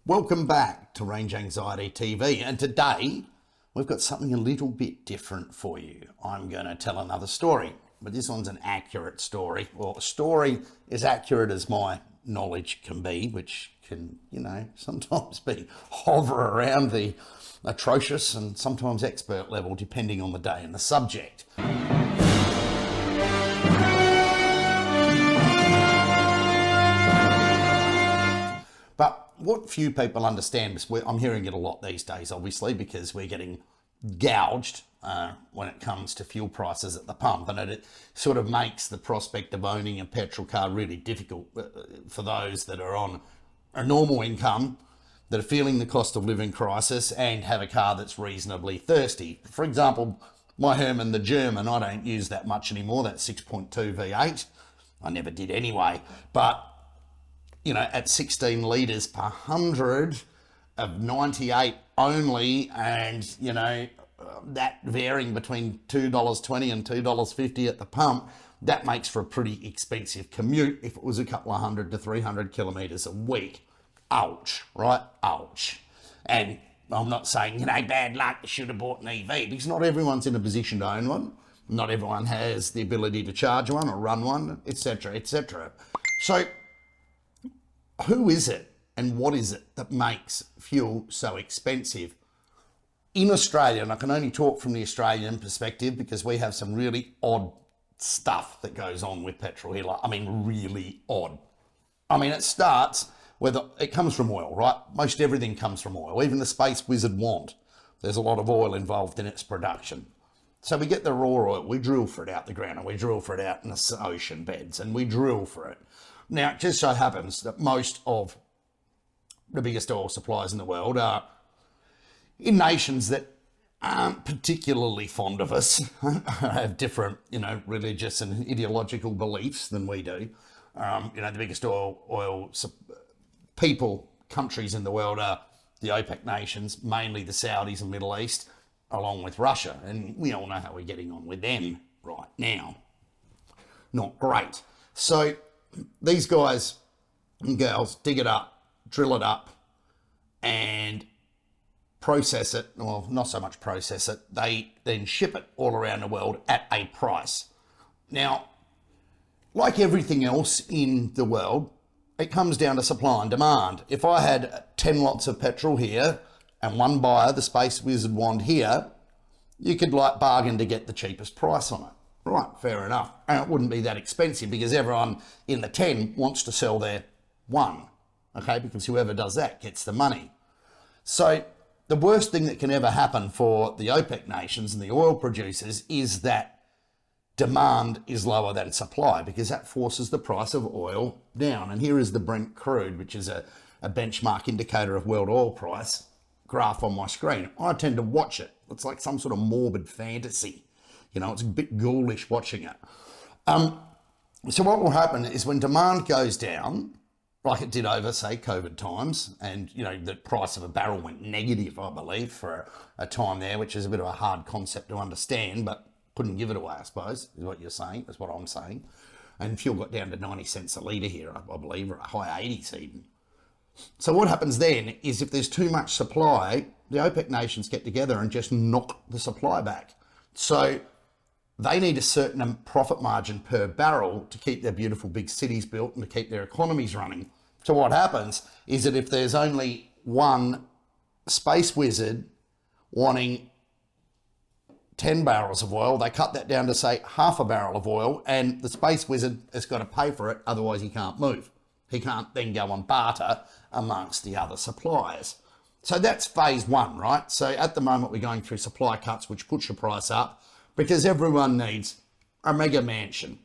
Welcome back to Range Anxiety TV, and today we've got something a little bit different for you. I'm going to tell another story, but this one's an accurate story. Well, a story as accurate as my knowledge can be, which can, sometimes be hover around the atrocious and sometimes expert level depending on the day and the subject. But what few people understand is I'm hearing it a lot these days, obviously, because we're getting gouged when it comes to fuel prices at the pump, and it sort of makes the prospect of owning a petrol car really difficult for those that are on a normal income, that are feeling the cost of living crisis and have a car that's reasonably thirsty. For example, my Herman the German, I don't use that much anymore, that 6.2 V8. I never did anyway, but at 16 litres per 100 of 98 only, and, that varying between $2.20 and $2.50 at the pump, that makes for a pretty expensive commute if it was a couple of 100 to 300 kilometres a week. Ouch, right? Ouch. And I'm not saying, bad luck, you should have bought an EV, because not everyone's in a position to own one. Not everyone has the ability to charge one or run one, etc., etc. So, who is it and what is it that makes fuel so expensive? In Australia, and I can only talk from the Australian perspective because we have some really odd stuff that goes on with petrol here. Really odd. It starts where it comes from oil, right? Most everything comes from oil. Even the Space Wizard wand, there's a lot of oil involved in its production. So we get the raw oil, we drill for it out the ground, and we drill for it out in the ocean beds, and we drill for it. Now, it just so happens that most of the biggest oil suppliers in the world are in nations that aren't particularly fond of us, have different, religious and ideological beliefs than we do. The biggest countries in the world are the OPEC nations, mainly the Saudis and Middle East, along with Russia. And we all know how we're getting on with them right now. Not great. So these guys and girls dig it up, drill it up, and process it. Well, not so much process it. They then ship it all around the world at a price. Now, like everything else in the world, it comes down to supply and demand. If I had 10 lots of petrol here and one buyer, the Space Wizard wand here, you could bargain to get the cheapest price on it. Right, fair enough. And it wouldn't be that expensive because everyone in the 10 wants to sell their one, okay? Because whoever does that gets the money. So the worst thing that can ever happen for the OPEC nations and the oil producers is that demand is lower than supply, because that forces the price of oil down. And here is the Brent crude, which is a benchmark indicator of world oil price graph on my screen. I tend to watch it. It's like some sort of morbid fantasy. It's a bit ghoulish watching it. So what will happen is when demand goes down, like it did over, say, COVID times, and, the price of a barrel went negative, I believe, for a time there, which is a bit of a hard concept to understand, but couldn't give it away, I suppose, is what you're saying, is what I'm saying. And fuel got down to 90 cents a litre here, I believe, or a high 80s even. So what happens then is if there's too much supply, the OPEC nations get together and just knock the supply back. So they need a certain profit margin per barrel to keep their beautiful big cities built and to keep their economies running. So what happens is that if there's only one Space Wizard wanting 10 barrels of oil, they cut that down to, say, half a barrel of oil, and the Space Wizard has got to pay for it, otherwise he can't move. He can't then go and barter amongst the other suppliers. So that's phase one, right? So at the moment we're going through supply cuts, which push the price up, because everyone needs a mega mansion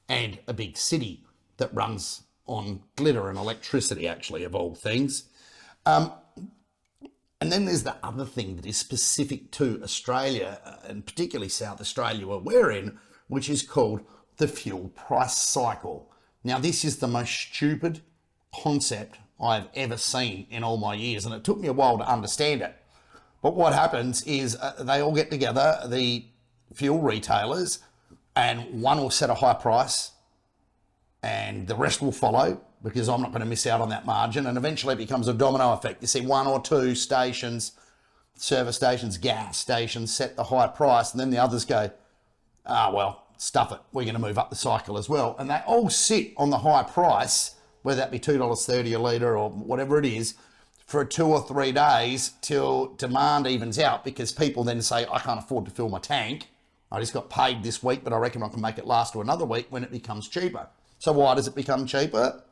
and a big city that runs on glitter and electricity, actually, of all things. And then there's the other thing that is specific to Australia, and particularly South Australia, where we're in, which is called the fuel price cycle. Now, this is the most stupid concept I've ever seen in all my years, and it took me a while to understand it. But what happens is they all get together, the fuel retailers, and one will set a high price and the rest will follow. because I'm not going to miss out on that margin. And eventually it becomes a domino effect. You see one or two stations, service stations, gas stations set the high price, and then the others go, well, stuff it, we're going to move up the cycle as well. And they all sit on the high price, whether that be $2.30 a litre or whatever it is, for 2 or 3 days till demand evens out, because people then say, I can't afford to fill my tank. I just got paid this week, but I reckon I can make it last to another week when it becomes cheaper. So why does it become cheaper?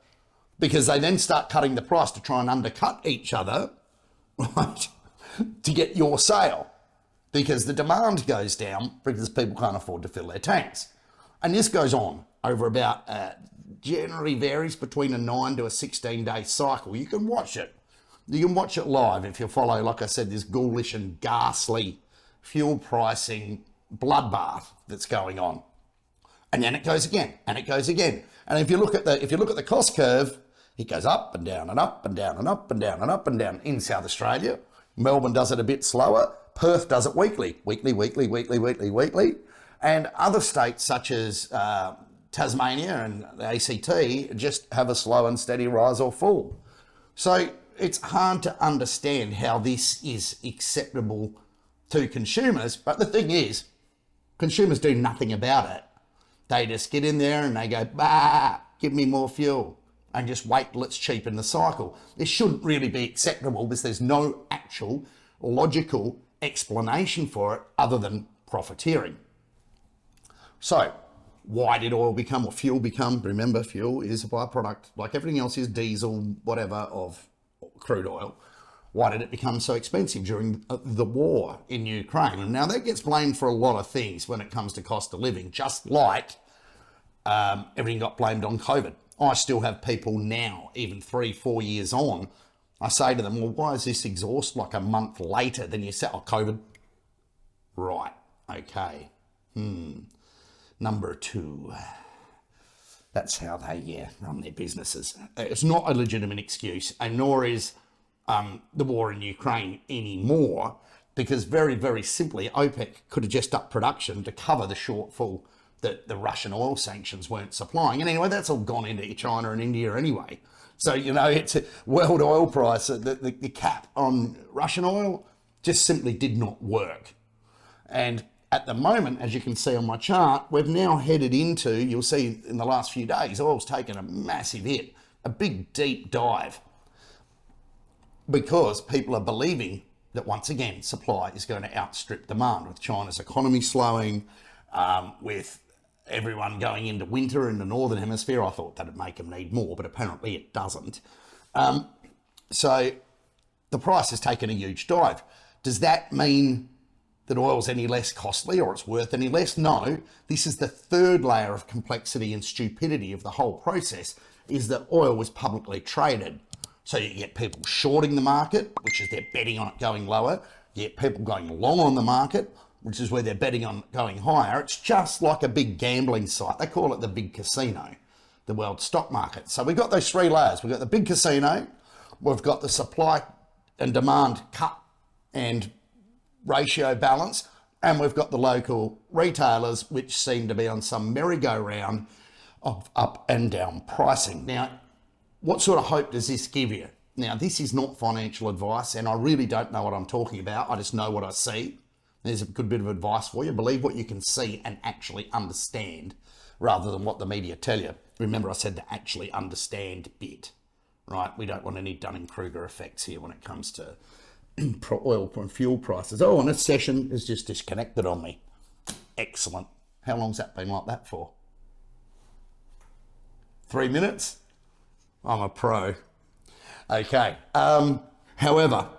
Because they then start cutting the price to try and undercut each other, right, to get your sale. Because the demand goes down because people can't afford to fill their tanks. And this goes on over about, generally varies between a 9 to a 16-day cycle. You can watch it. You can watch it live if you follow, like I said, this ghoulish and ghastly fuel pricing bloodbath that's going on. And then it goes again, and it goes again. And if you look at the cost curve, it goes up and down and up and down and up and down and up and down in South Australia. Melbourne does it a bit slower. Perth does it weekly. And other states such as Tasmania and the ACT just have a slow and steady rise or fall. So it's hard to understand how this is acceptable to consumers. But the thing is, consumers do nothing about it. They just get in there and they go, bah, give me more fuel, and just wait till it's cheap in the cycle. This shouldn't really be acceptable because there's no actual logical explanation for it other than profiteering. So why did oil become, or fuel become? Remember, fuel is a byproduct, like everything else is diesel, whatever, of crude oil. Why did it become so expensive during the war in Ukraine? And now that gets blamed for a lot of things when it comes to cost of living, just like everything got blamed on COVID. I still have people now, even 3-4 years on, I say to them, well, why is this exhaust like a month later than you said? Oh, COVID. Right, okay. Number 2. That's how they run their businesses. It's not a legitimate excuse, and nor is the war in Ukraine anymore, because very, very simply, OPEC could have just upped production to cover the shortfall that the Russian oil sanctions weren't supplying. And anyway, that's all gone into China and India anyway. So, it's a world oil price, the cap on Russian oil just simply did not work. And at the moment, as you can see on my chart, we've now headed into, you'll see in the last few days, oil's taken a massive hit, a big deep dive, because people are believing that once again, supply is going to outstrip demand, with China's economy slowing, with everyone going into winter in the Northern Hemisphere. I thought that'd make them need more, but apparently it doesn't. So the price has taken a huge dive. Does that mean that oil's any less costly or it's worth any less? No, this is the third layer of complexity and stupidity of the whole process, is that oil was publicly traded. So you get people shorting the market, which is they're betting on it going lower. You get people going long on the market, which is where they're betting on it going higher. It's just like a big gambling site. They call it the big casino, the world stock market. So we've got those 3 layers. We've got the big casino, we've got the supply and demand cut and ratio balance, and we've got the local retailers, which seem to be on some merry-go-round of up and down pricing. Now, what sort of hope does this give you? Now, this is not financial advice, and I really don't know what I'm talking about. I just know what I see. There's a good bit of advice for you. Believe what you can see and actually understand, rather than what the media tell you. Remember, I said the actually understand bit, right? We don't want any Dunning-Kruger effects here when it comes to oil and fuel prices. Oh, and this session is just disconnected on me. Excellent. How long's that been like that for? 3 minutes? I'm a pro. Okay. However,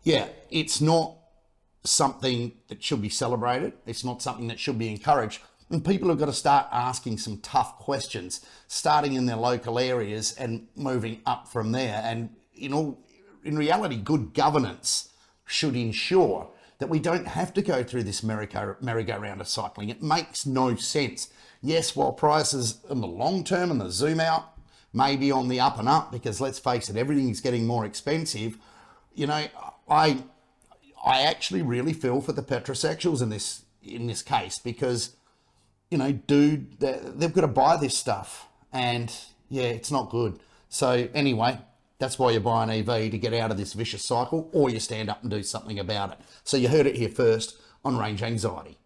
yeah, it's not something that should be celebrated. It's not something that should be encouraged. And people have got to start asking some tough questions, starting in their local areas and moving up from there. And, in reality, good governance should ensure that we don't have to go through this merry-go-round of cycling. It makes no sense. Yes, while prices in the long term and the zoom out may be on the up and up, because let's face it, everything is getting more expensive. I actually really feel for the petrosexuals in this case, because, dude, they've got to buy this stuff, and yeah, it's not good. So anyway, that's why you buy an EV, to get out of this vicious cycle, or you stand up and do something about it. So you heard it here first on range anxiety.